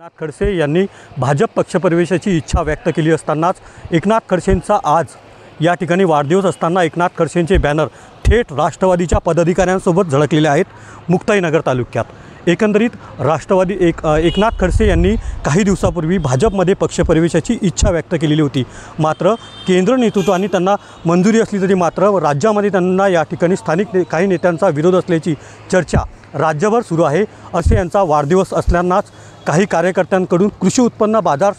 एकनाथ खडसे यांनी भाजप पक्षप्रवेशाची इच्छा व्यक्त केली असतानाच एकनाथ खडसेंचा आज या ठिकाणी वाढदिवस असताना एकनाथ खडसेंचे बॅनर थेट राष्ट्रवादीच्या पदाधिकाऱ्यांसोबत झळकलेले आहेत मुक्ताईनगर तालुक्यात। एकंदरीत एकनाथ खडसे यांनी काही दिवसापूर्वी भाजपमध्ये पक्षप्रवेशाची इच्छा व्यक्त केलेली होती, मात्र केंद्र नेतृत्वाने त्यांना मंजुरी असली तरी मात्र राज्यामध्ये त्यांना या ठिकाणी स्थानिक काही नेत्यांचा विरोध असल्याची चर्चा राज्यभर सुरू आहे। असे यांचा वाढदिवस असल्यानाच काही कार्यकर्त्यांकडून कृषी उत्पन्न बाजार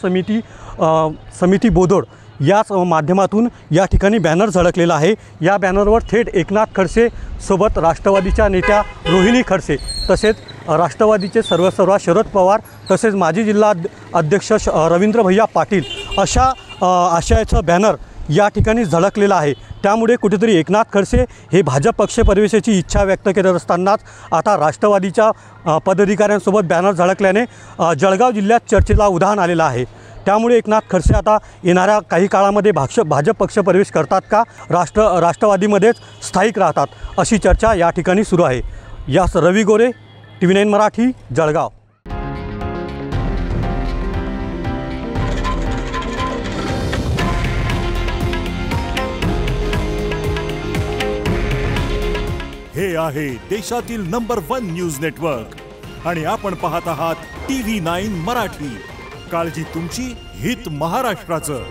समिती बोदोड याच माध्यमातून या ठिकाणी बॅनर झळकलेला आहे। या बॅनरवर थेट एकनाथ खडसे सोबत राष्ट्रवादीच्या नेत्या रोहिणी खडसे तसेच राष्ट्रवादीचे सर्वस्व शरद पवार तसेच माजी जिल्हा अध्यक्ष रवींद्र भैया पाटील अशा आशयाचं बॅनर या ठिकाणी झळकलेलं आहे। त्यामुळे कुठेतरी एकनाथ खडसे हे भाजप पक्षप्रवेशाची इच्छा व्यक्त करत असतानाच आता राष्ट्रवादीच्या पदाधिकाऱ्यांसोबत बॅनर झळकल्याने जळगाव जिल्ह्यात चर्चेला उधाण आलेलं आहे। त्यामुळे एकनाथ खडसे आता येणाऱ्या काही काळामध्ये भाजप पक्षप्रवेश करतात का, राष्ट्रवादीमध्येच स्थायिक राहतात, अशी चर्चा या ठिकाणी सुरू आहे। यास रवी गोरे, TV9 मराठी, जळगाव। हे आहे देशातील नंबर 1 न्यूज नेटवर्क आणि आपण पाहत आहात TV9 मराठी। काळजी तुमची, हित महाराष्ट्राचं।